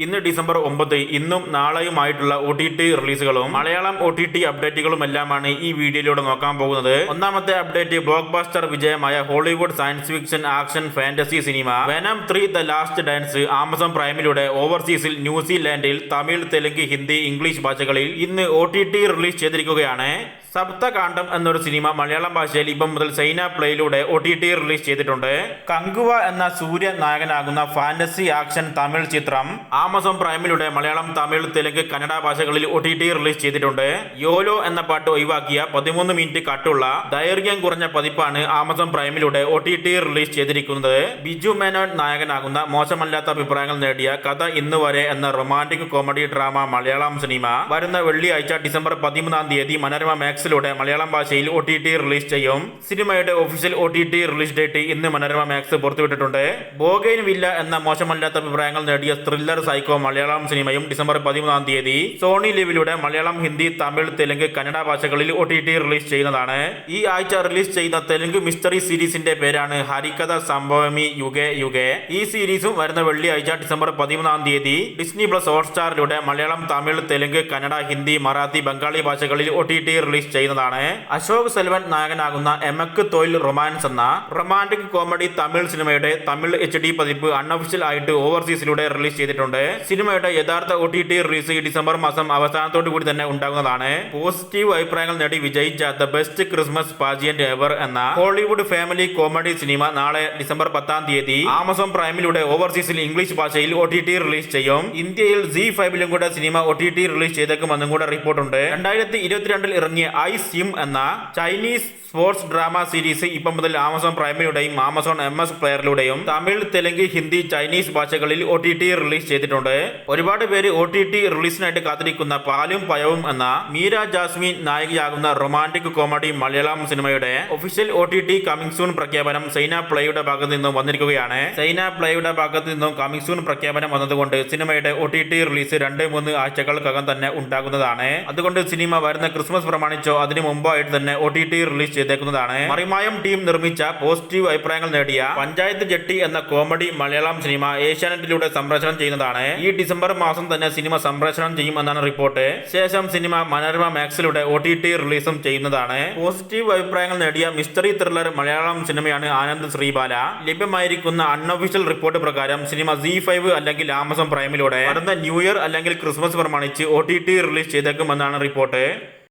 ഇന്ന് ഡിസംബർ 9 ഇന്നും നാളെയുമായിട്ടുള്ള OTT റിലീസുകളും Malayalam OTT അപ്ഡേറ്റുകളും എല്ലാമാണ് ഈ വീഡിയോയിലൂടെ നോക്കാൻ പോകുന്നത്. ഒന്നാമത്തെ അപ്ഡേറ്റ് ബ്ലോക്ക് ബസ്റ്റർ വിജയമായ Hollywood science fiction action fantasy cinema Venom 3 the last dance Amazon പ്രൈമിലൂടെ ഓവർസീസിൽ ന്യൂസിലാൻഡിൽ തമിഴ്, തെലുങ്ക്, ഹിന്ദി, ഇംഗ്ലീഷ് ഭാഷകളിൽ ഇന്ന് OTT റിലീസ് ചെയ്തിരിക്കുകയാണ്. സപ്തകാണ്ഡം എന്നൊരു സിനിമ മലയാളം ഭാഷയിൽ ഇപ്പം മുതൽ സൈന പ്ലേയിലൂടെ OTT റിലീസ് ചെയ്തിട്ടുണ്ട്. കങ്കുവ എന്ന സൂര്യ നായകനാകുന്ന ഫാന്റസി ആക്ഷൻ തമിഴ് ചിത്രം ആമസോൺ പ്രൈമിലൂടെ മലയാളം, തമിഴ്, തെലുങ്ക്, കന്നഡ ഭാഷകളിൽ OTT റിലീസ് ചെയ്തിട്ടുണ്ട്. യോലോ എന്ന പാട്ട് ഒഴിവാക്കിയ 13 മിനിറ്റ് കട്ടുള്ള ദൈർഘ്യം കുറഞ്ഞ പതിപ്പാണ് ആമസോൺ പ്രൈമിലൂടെ OTT റിലീസ് ചെയ്തിരിക്കുന്നത്. ബിജു മേനോൻ നായകനാകുന്ന മോശമല്ലാത്ത അഭിപ്രായങ്ങൾ നേടിയ കഥ ഇന്ന് വരെ എന്ന romantic comedy drama Malayalam cinema വരുന്ന വെള്ളിയാഴ്ച ഡിസംബർ 13 മനോരമ മാക്സിലൂടെ മലയാളം ഭാഷയിൽ OTT റിലീസ് ചെയ്യും. സിനിമയുടെ ഒഫീഷ്യൽ OTT റിലീസ് ഡേറ്റ് ഇന്ന് മനോരമ മാക്സ് പുറത്തുവിട്ടിട്ടുണ്ട്. ബോഗൈൻ വില്ല എന്ന മോശമല്ലാത്ത അഭിപ്രായങ്ങൾ നേടിയ ത്രില്ലർ സൈക്കോ മലയാളം സിനിമയും ഡിസംബർ 13 സോണി ലിവിലൂടെ മലയാളം, ഹിന്ദി, തമിഴ്, തെലുങ്ക്, കന്നഡ ഭാഷകളിൽ OTT റിലീസ് ചെയ്യുന്നതാണ്. ഈ ആഴ്ച റിലീസ് ചെയ്യുന്ന തെലുങ്ക് മിസ്റ്ററി സീരീസിന്റെ പേരാണ് ഹരികഥ സംഭവമി യുഗേ യുഗേ. ഈ സീരീസും വരുന്ന വെള്ളിയാഴ്ച ഡിസംബർ 13 ഡിസ്നി പ്ലസ് ഹോട്ട്സ്റ്റാറിലൂടെ മലയാളം, തമിഴ്, തെലുങ്ക്, കന്നഡ, ഹിന്ദി, മറാത്തി, ബംഗാളി ഭാഷകളിൽ OTT റിലീസ് ചെയ്യുന്നതാണ്. അശോക് സെൽവൻ നായകനാകുന്ന എമക്ക് തൊഴിൽ റൊമാൻസ് എന്ന റൊമാന്റിക് കോമഡി തമിഴ് സിനിമയുടെ തമിഴ് HD പതിപ്പ് അൺഒഫീഷ്യൽ ആയിട്ട് ഓവർസീസിലൂടെ റിലീസ് ചെയ്തിട്ടുണ്ട്. സിനിമയുടെ യഥാർത്ഥ OTT റിലീസ് ഈ ഡിസംബർ മാസം അവസാനത്തോടു കൂടി തന്നെ ഉണ്ടാകുന്നതാണ്. പോസിറ്റീവ് അഭിപ്രായങ്ങൾ നേടി വിജയിച്ച ദ ബെസ്റ്റ് ക്രിസ്മസ് പാജിയന്റ് എവർ എന്ന ഹോളിവുഡ് ഫാമിലി കോമഡി സിനിമ നാളെ ഡിസംബർ 10 ആമസോൺ പ്രൈമിലൂടെ ഓവർസീസിൽ ഇംഗ്ലീഷ് ഭാഷയിൽ OTT റിലീസ് ചെയ്യും. ഇന്ത്യയിൽ Z5 കൂടെ സിനിമ OTT റിലീസ് ചെയ്തേക്കുമെന്നും കൂടെ റിപ്പോർട്ടുണ്ട്. 2022 ഇറങ്ങിയ ഐ സിം എന്ന ചൈനീസ് സ്പോർട്സ് ഡ്രാമ സീരീസ് ഇപ്പം മുതൽ ആമസോൺ പ്രൈമിലൂടെയും ആമസോൺ MS പ്ലെയറിലൂടെയും തമിഴ്, തെലുങ്ക്, ഹിന്ദി, ചൈനീസ് ഭാഷകളിൽ OTT റിലീസ് ചെയ്തിട്ടുണ്ട്. ഒരുപാട് പേര് OTT റിലീസിനായിട്ട് കാത്തിരിക്കുന്ന പാലും പയവും എന്ന മീര ജാസ്മിൻ നായികയാകുന്ന റൊമാന്റിക് കോമഡി മലയാളം സിനിമയുടെ ഒഫീഷ്യൽ OTT കമ്മിങ് സൂൺ പ്രഖ്യാപനം സൈന പ്ലേയുടെ ഭാഗത്ത് നിന്നും വന്നിരിക്കുകയാണ്. സൈന പ്ലേയുടെ ഭാഗത്ത് നിന്നും കമ്മിങ് സൂൺ പ്രഖ്യാപനം വന്നതുകൊണ്ട് സിനിമയുടെ OTT റിലീസ് 2-3 ആഴ്ചകൾക്കകം തന്നെ ഉണ്ടാകുന്നതാണ്. അതുകൊണ്ട് സിനിമ വരുന്ന ക്രിസ്മസ് പ്രമാണിച്ചോ അതിനു മുമ്പായിട്ട് തന്നെ OTT റിലീസ് ചെയ്തേക്കുന്നതാണ്. മറിമായം ടീം നിർമ്മിച്ച പോസിറ്റീവ് അഭിപ്രായങ്ങൾ നേടിയ പഞ്ചായത്ത് ജെട്ടി എന്ന കോമഡി മലയാളം സിനിമ ഏഷ്യാനെറ്റിലൂടെ സംപ്രേഷണം ചെയ്യുന്നതാണ്. ഈ ഡിസംബർ മാസം തന്നെ സിനിമ സംപ്രേഷണം ചെയ്യുമെന്നാണ് റിപ്പോർട്ട്. ശേഷം സിനിമ മനോരമ മാക്സിലൂടെ OTT റിലീസും ചെയ്യുന്നതാണ്. പോസിറ്റീവ് അഭിപ്രായങ്ങൾ നേടിയ മിസ്റ്ററി ത്രില്ലർ മലയാളം സിനിമയാണ് ആനന്ദ് ശ്രീബാല. ലഭ്യമായിരിക്കുന്ന അൺഒഫീഷ്യൽ റിപ്പോർട്ട് പ്രകാരം സിനിമ Z5 അല്ലെങ്കിൽ ആമസോൺ പ്രൈമിലൂടെ വരുന്ന ന്യൂ ഇയർ അല്ലെങ്കിൽ ക്രിസ്മസ് പ്രമാണിച്ച് OTT റിലീസ് ചെയ്തേക്കുമെന്നാണ് റിപ്പോർട്ട്.